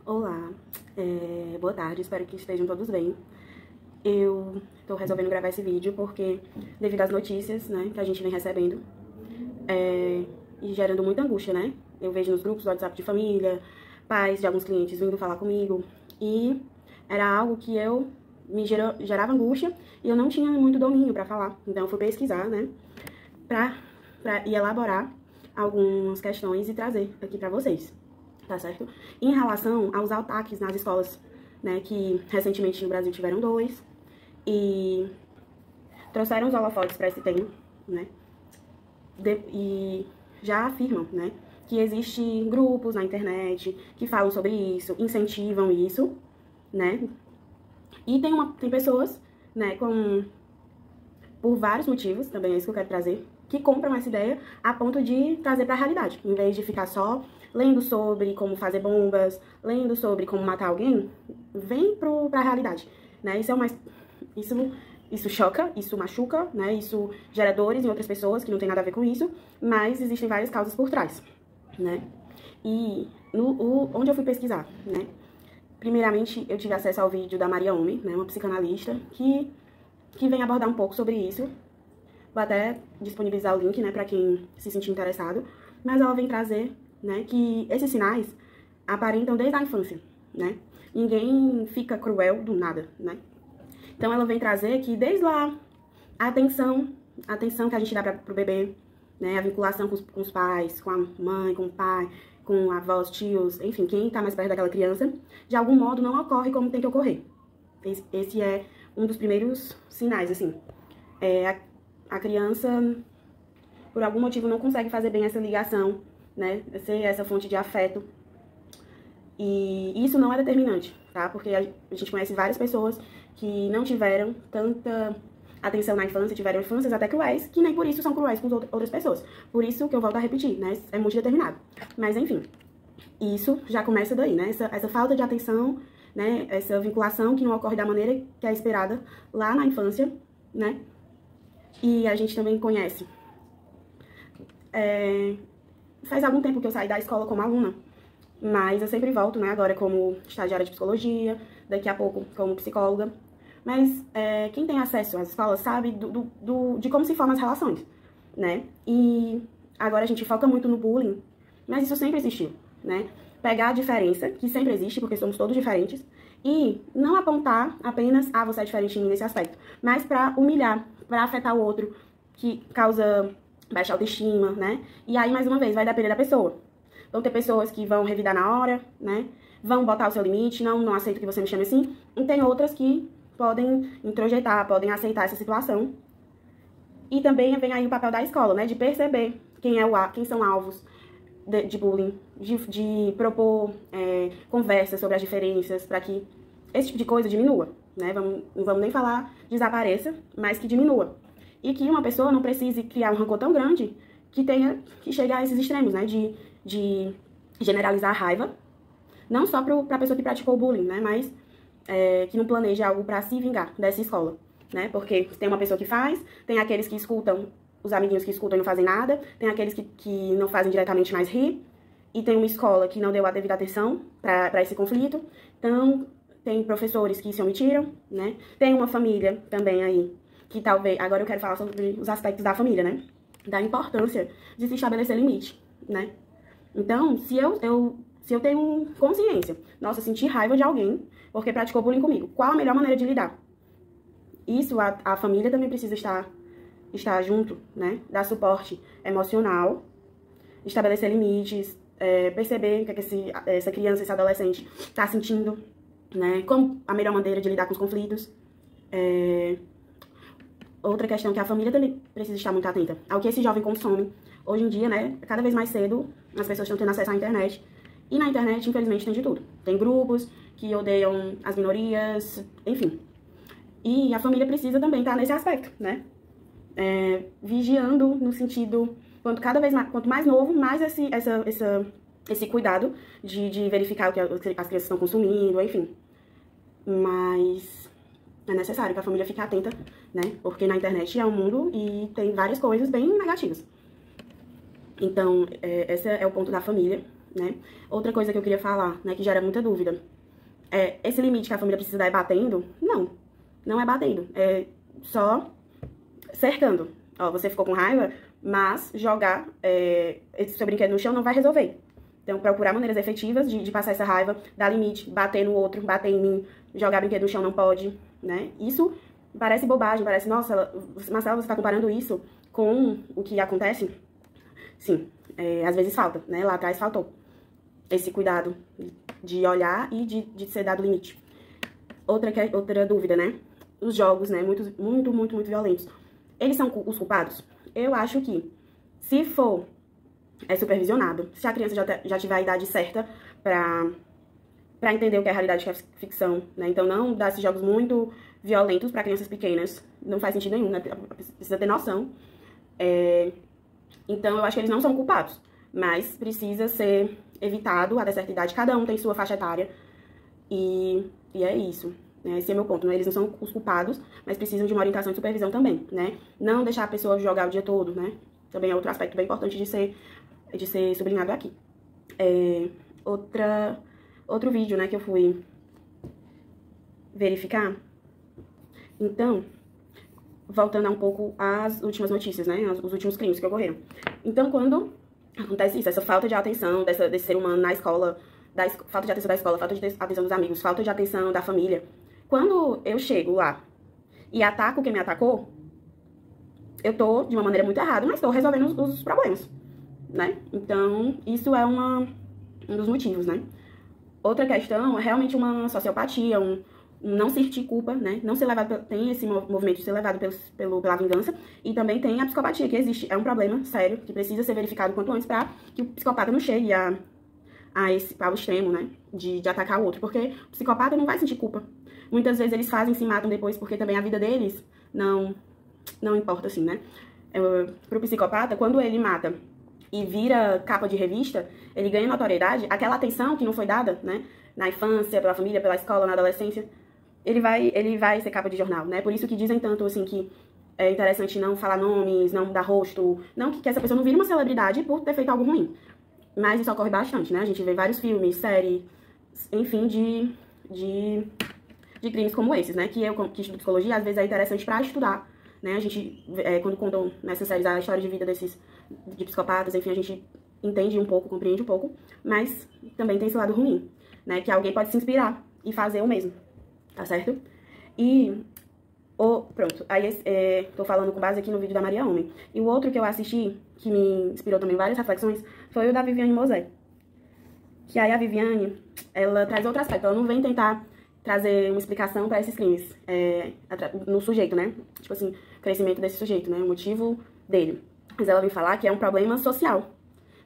Olá, boa tarde, espero que estejam todos bem. Eu tô resolvendo gravar esse vídeo porque, devido às notícias, né, que a gente vem recebendo, e gerando muita angústia, né? Eu vejo nos grupos do WhatsApp de família, pais de alguns clientes vindo falar comigo, e era algo que gerava angústia e eu não tinha muito domínio pra falar. Então eu fui pesquisar, né, pra elaborar algumas questões e trazer aqui pra vocês. Tá certo? Em relação aos ataques nas escolas, né, que recentemente no Brasil tiveram 2, e trouxeram os holofotes para esse tema, né, e já afirmam, né, que existem grupos na internet que falam sobre isso, incentivam isso, né, e tem pessoas, né, por vários motivos, também é isso que eu quero trazer, que compram essa ideia a ponto de trazer para a realidade, em vez de ficar só lendo sobre como fazer bombas, lendo sobre como matar alguém, vem pra realidade, né? Isso choca, isso machuca, né? Isso gera dores em outras pessoas que não tem nada a ver com isso, mas existem várias causas por trás, né? E onde eu fui pesquisar, né? Primeiramente, eu tive acesso ao vídeo da Maria Homem, né? Uma psicanalista que vem abordar um pouco sobre isso. Vou até disponibilizar o link, né, pra quem se sentir interessado, mas ela vem trazer, né, que esses sinais aparentam desde a infância, né? Ninguém fica cruel do nada, né? Então ela vem trazer que desde lá a atenção que a gente dá pro bebê, né, a vinculação com os pais, com a mãe, com o pai, com avós, tios, enfim, quem tá mais perto daquela criança, de algum modo não ocorre como tem que ocorrer. Esse é um dos primeiros sinais, assim. A criança, por algum motivo, não consegue fazer bem essa ligação, né? Ser essa fonte de afeto. E isso não é determinante, tá? Porque a gente conhece várias pessoas que não tiveram tanta atenção na infância, tiveram infâncias até cruéis, que nem por isso são cruéis com outras pessoas. Por isso que eu volto a repetir, né? É muito determinado. Mas, enfim, isso já começa daí, né? Essa falta de atenção, né? Essa vinculação que não ocorre da maneira que é esperada lá na infância, né? E a gente também conhece. Faz algum tempo que eu saí da escola como aluna, mas eu sempre volto, né, agora como estagiária de psicologia, daqui a pouco como psicóloga. Mas quem tem acesso às escolas sabe de como se formam as relações, né? E agora a gente foca muito no bullying, mas isso sempre existiu, né? Pegar a diferença, que sempre existe, porque somos todos diferentes, e não apontar apenas, você é diferente em mim nesse aspecto, mas pra humilhar, pra afetar o outro, que causa baixa autoestima, né? E aí, mais uma vez, vai depender da pessoa. Vão ter pessoas que vão revidar na hora, né? Vão botar o seu limite, não aceito que você me chame assim. E tem outras que podem introjetar, podem aceitar essa situação. E também vem aí o papel da escola, né? De perceber quem são alvos de bullying, de propor conversas sobre as diferenças, para que esse tipo de coisa diminua, né? Não vamos nem falar desapareça, mas que diminua. E que uma pessoa não precise criar um rancor tão grande que chegue a esses extremos, né? De generalizar a raiva, não só pra pessoa que praticou o bullying, né? Mas que não planeja algo pra se vingar dessa escola, né? Porque tem uma pessoa que faz, tem aqueles que escutam, os amiguinhos que escutam e não fazem nada, tem aqueles que não fazem diretamente, mas ri, e tem uma escola que não deu a devida atenção pra esse conflito, então tem professores que se omitiram, né? Tem uma família também aí, que talvez, agora eu quero falar sobre os aspectos da família, né? Da importância de se estabelecer limite, né? Então, se eu tenho consciência, nossa, senti raiva de alguém porque praticou bullying comigo, qual a melhor maneira de lidar? Isso, a família também precisa estar junto, né? Dar suporte emocional, estabelecer limites, perceber o que essa criança, esse adolescente tá sentindo, né? Como a melhor maneira de lidar com os conflitos. Outra questão que a família também precisa estar muito atenta ao que esse jovem consome. Hoje em dia, né, cada vez mais cedo, as pessoas estão tendo acesso à internet. E na internet, infelizmente, tem de tudo. Tem grupos que odeiam as minorias, enfim. E a família precisa também estar nesse aspecto, né? Vigiando no sentido, quanto mais novo, mais esse cuidado de verificar o que as crianças estão consumindo, enfim. Mas é necessário que a família fique atenta, né? Porque na internet é um mundo e tem várias coisas bem negativas. Então, esse é o ponto da família. né? Outra coisa que eu queria falar, né, que gera muita dúvida, esse limite que a família precisa dar é batendo? Não, não é batendo, é só cercando. Ó, você ficou com raiva, mas jogar esse seu brinquedo no chão não vai resolver. Então, procurar maneiras efetivas de passar essa raiva, dar limite, bater no outro, bater em mim, jogar brinquedo no chão não pode, né? Isso parece bobagem, parece, nossa, Marcela, você tá comparando isso com o que acontece? Sim, às vezes falta, né? Lá atrás faltou esse cuidado de olhar e de ser dado limite. Outra dúvida, né? Os jogos, né? Muito violentos. Eles são os culpados? Eu acho que, se for supervisionado, se a criança já tiver a idade certa pra entender o que é realidade e o que é ficção, né? Então, não dar esses jogos muito violentos pra crianças pequenas. Não faz sentido nenhum, né? Precisa ter noção. Então, eu acho que eles não são culpados. Mas precisa ser evitado até certa idade. Cada um tem sua faixa etária. E é isso. Esse é meu ponto, né? Eles não são os culpados, mas precisam de uma orientação e supervisão também, né? Não deixar a pessoa jogar o dia todo, né? Também é outro aspecto bem importante de ser sublinhado aqui. Outro vídeo, né, que eu fui verificar. Então, voltando um pouco às últimas notícias, né? Os últimos crimes que ocorreram. Então, quando acontece isso, essa falta de atenção desse ser humano na escola, falta de atenção da escola, falta de atenção dos amigos, falta de atenção da família. Quando eu chego lá e ataco quem me atacou, eu tô de uma maneira muito errada, mas tô resolvendo os problemas, né? Então, isso é um dos motivos, né? Outra questão é realmente uma sociopatia, um não sentir culpa, né? Não ser levado, tem esse movimento de ser levado pela vingança, e também tem a psicopatia, que existe, é um problema sério, que precisa ser verificado quanto antes pra que o psicopata não chegue ao extremo, né? De atacar o outro, porque o psicopata não vai sentir culpa. Muitas vezes eles se matam depois, porque também a vida deles não importa, assim, né? Pro psicopata, quando ele mata e vira capa de revista, ele ganha notoriedade, aquela atenção que não foi dada, né? Na infância, pela família, pela escola, na adolescência, ele vai ser capa de jornal, né? Por isso que dizem tanto, assim, que é interessante não falar nomes, não dar rosto, não que essa pessoa não vire uma celebridade por ter feito algo ruim. Mas isso ocorre bastante, né? A gente vê vários filmes, séries, enfim, de crimes como esses, né? Que eu, que estudo psicologia, às vezes é interessante pra estudar, né? A gente, quando contam nessas séries a história de vida de psicopatas, enfim, a gente entende um pouco, compreende um pouco, mas também tem esse lado ruim, né? Que alguém pode se inspirar e fazer o mesmo, tá certo? Pronto, aí tô falando com base aqui no vídeo da Maria Homem. E o outro que eu assisti, que me inspirou também várias reflexões, foi o da Viviane Mosé. Que aí a Viviane, ela traz outro aspecto, ela não vem tentar trazer uma explicação para esses crimes no sujeito, né? Tipo assim, o crescimento desse sujeito, né? O motivo dele. Mas ela vem falar que é um problema social.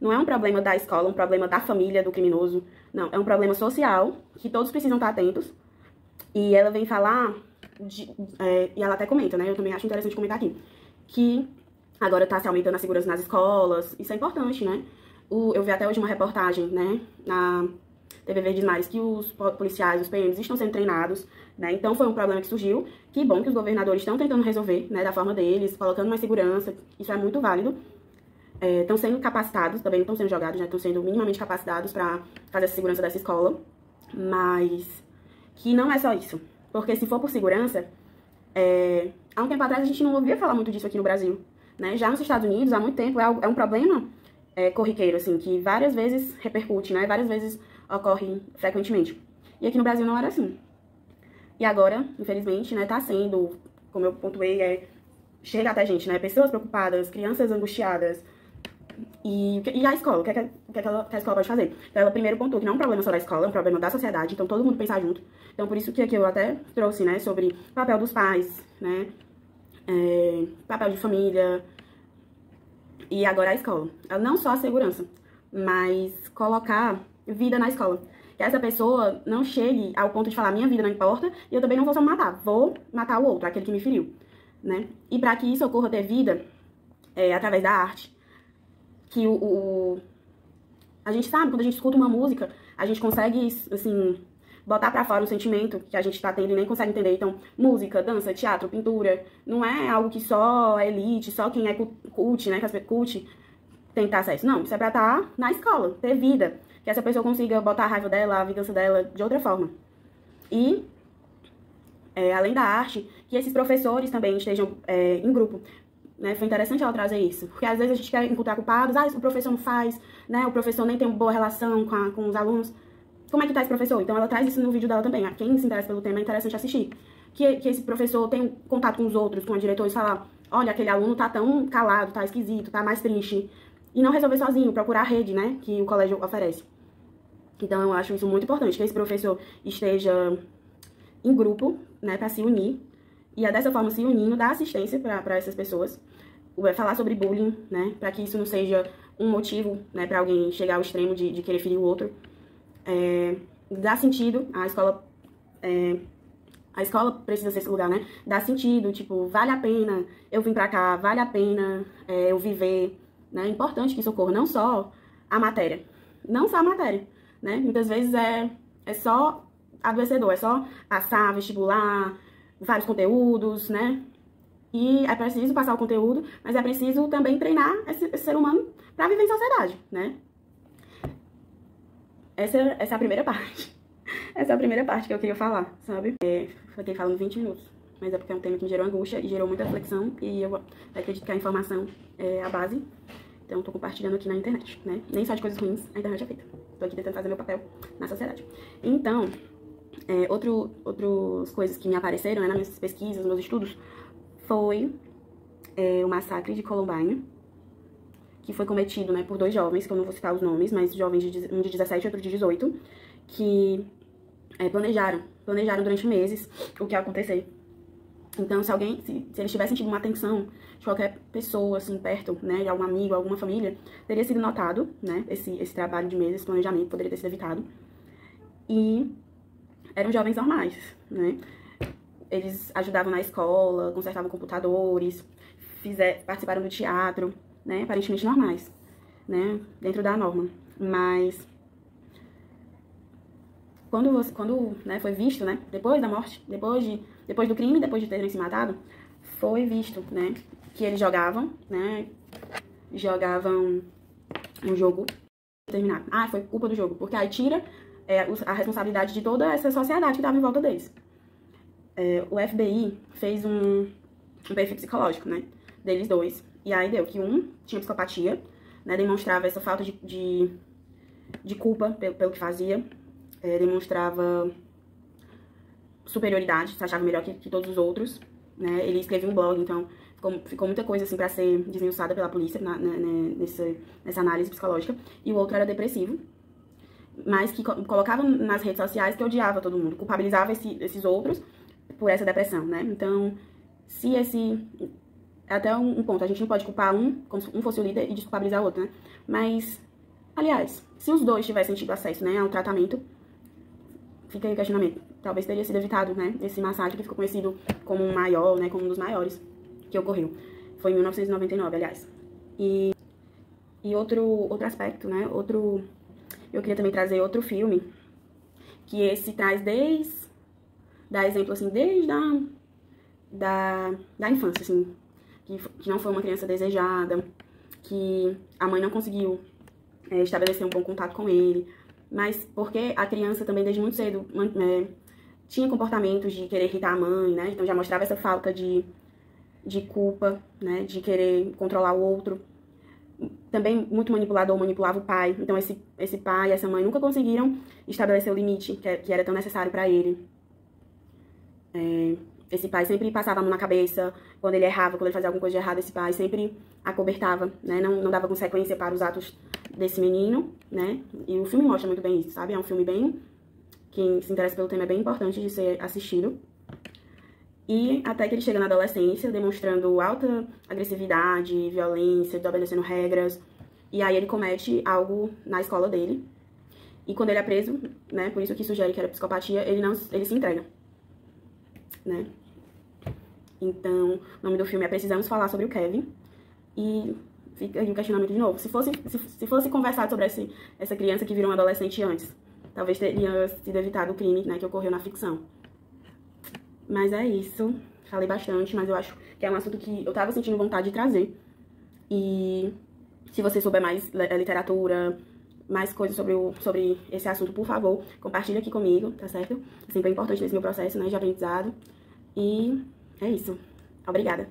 Não é um problema da escola, um problema da família do criminoso. Não, é um problema social que todos precisam estar atentos. E ela vem falar, e ela até comenta, né? Eu também acho interessante comentar aqui, que agora tá se aumentando a segurança nas escolas. Isso é importante, né? Eu vi até hoje uma reportagem, né? Na TV Verdes Mares, que os policiais, os PMs estão sendo treinados, né? Então foi um problema que surgiu. Que bom que os governadores estão tentando resolver, né? Da forma deles, colocando mais segurança. Isso é muito válido. Estão sendo capacitados, também não estão sendo jogados, né? Estão sendo minimamente capacitados para fazer a segurança dessa escola. Mas que não é só isso. Porque se for por segurança, há um tempo atrás a gente não ouvia falar muito disso aqui no Brasil, né? Já nos Estados Unidos, há muito tempo, é um problema corriqueiro, assim, que várias vezes repercute, né? Várias vezes ocorre frequentemente. E aqui no Brasil não era assim. E agora, infelizmente, né, tá sendo, como eu pontuei, chega até gente, né? Pessoas preocupadas, crianças angustiadas. E a escola, o que a escola pode fazer? Então, ela primeiro pontuou que não é um problema só da escola, é um problema da sociedade, então todo mundo pensar junto. Então, por isso que aqui eu até trouxe, né, sobre o papel dos pais, né, papel de família, e agora a escola. Não só a segurança, mas colocar vida na escola. Que essa pessoa não chegue ao ponto de falar, minha vida não importa, e eu também não vou só me matar, vou matar o outro, aquele que me feriu, né. E para que isso ocorra ter vida, através da arte, que a gente sabe, quando a gente escuta uma música, a gente consegue, assim, botar pra fora um sentimento que a gente tá tendo e nem consegue entender. Então, música, dança, teatro, pintura, não é algo que só a elite, só quem é cult, né, cult tem que ter acesso. Não, isso é pra estar na escola, ter vida. que essa pessoa consiga botar a raiva dela, a vingança dela de outra forma. E, além da arte, que esses professores também estejam em grupo. Né? Foi interessante ela trazer isso, porque às vezes a gente quer imputar culpados, o professor não faz, né? O professor nem tem uma boa relação com os alunos. Como é que tá esse professor? Então ela traz isso no vídeo dela também. Quem se interessa pelo tema é interessante assistir. Que esse professor tem contato com os outros, com a diretora e falar, olha, aquele aluno tá tão calado, tá esquisito, tá mais triste. E não resolver sozinho, procurar a rede, né, que o colégio oferece. Então eu acho isso muito importante, que esse professor esteja em grupo, né, pra se unir. E é dessa forma, se unindo, dar assistência pra essas pessoas. Falar sobre bullying, né, pra que isso não seja um motivo, né, pra alguém chegar ao extremo de querer ferir o outro. Dá sentido, a escola precisa ser esse lugar, né? Dá sentido, tipo, vale a pena eu vim pra cá, vale a pena eu viver, né? É importante que isso ocorra, não só a matéria. Não só a matéria, né? Muitas vezes é só adoecedor, é só passar, vestibular, vários conteúdos, né? E é preciso passar o conteúdo, mas é preciso também treinar esse ser humano pra viver em sociedade, né? Essa é a primeira parte. Essa é a primeira parte que eu queria falar, sabe? Fiquei falando 20 minutos, mas é porque é um tema que me gerou angústia e gerou muita reflexão, e eu acredito que a informação é a base. Então, tô compartilhando aqui na internet, né? Nem só de coisas ruins a internet é feita. Tô aqui tentando fazer meu papel na sociedade. Então, outras coisas que me apareceram, né, nas minhas pesquisas, nos meus estudos, foi o massacre de Columbine, que foi cometido, né, por 2 jovens, que eu não vou citar os nomes, mas jovens, um de 17 e outro de 18, que planejaram durante meses o que ia acontecer. Então, se eles tivessem tido uma atenção de qualquer pessoa, assim, perto, né, de algum amigo, alguma família, teria sido notado, né, esse trabalho de meses, esse planejamento poderia ter sido evitado. E eram jovens normais, né? Eles ajudavam na escola, consertavam computadores, participaram do teatro, né, aparentemente normais, né, dentro da norma. Mas quando né, foi visto, né, depois da morte, depois do crime, depois de terem se matado, foi visto, né, que eles jogavam um jogo determinado. Foi culpa do jogo, porque aí tira a responsabilidade de toda essa sociedade que estava em volta deles. O FBI fez um perfil psicológico, né, deles dois, e aí deu que um tinha psicopatia, né, demonstrava essa falta de culpa pelo que fazia, demonstrava superioridade, se achava melhor que todos os outros, né? Ele escrevia um blog, então ficou muita coisa assim pra ser desenhusada pela polícia nessa análise psicológica. E o outro era depressivo, mas que colocava nas redes sociais que odiava todo mundo, culpabilizava esses outros por essa depressão, né? Então, até um ponto, a gente não pode culpar como se um fosse o líder e desculpabilizar o outro, né? Mas, aliás, se os dois tivessem tido acesso, né, ao tratamento, fica aí o questionamento. Talvez teria sido evitado, né, esse massacre que ficou conhecido como um maior, né, como um dos maiores que ocorreu. Foi em 1999, aliás. E outro aspecto, né, eu queria também trazer outro filme, que esse traz dá exemplo, assim, desde da infância, assim, que não foi uma criança desejada, que a mãe não conseguiu estabelecer um bom contato com ele, mas porque a criança também, desde muito cedo, tinha comportamentos de querer irritar a mãe, né? Então já mostrava essa falta de culpa, né? De querer controlar o outro. Também muito manipulador, manipulava o pai. Então esse pai e essa mãe nunca conseguiram estabelecer o limite que era tão necessário pra ele. Esse pai sempre passava a mão na cabeça quando ele errava, quando ele fazia alguma coisa de errado, esse pai sempre acobertava, né? Não dava consequência para os atos desse menino, né? E o filme mostra muito bem isso, sabe? É um filme quem se interessa pelo tema é bem importante de ser assistido. E até que ele chega na adolescência, demonstrando alta agressividade, violência, desobedecendo regras. E aí ele comete algo na escola dele. E quando ele é preso, né? Por isso que sugere que era psicopatia, ele se entrega, né? Então, o nome do filme é Precisamos Falar sobre o Kevin. E fica aí o questionamento de novo. Se fosse conversado sobre essa criança que virou um adolescente antes, talvez teria sido evitado o crime, né, que ocorreu na ficção. Mas é isso. Falei bastante, mas eu acho que é um assunto que eu tava sentindo vontade de trazer. E se você souber mais literatura, mais coisas sobre esse assunto, por favor, compartilha aqui comigo, tá certo? É sempre importante nesse meu processo, né, de aprendizado. E é isso. Obrigada.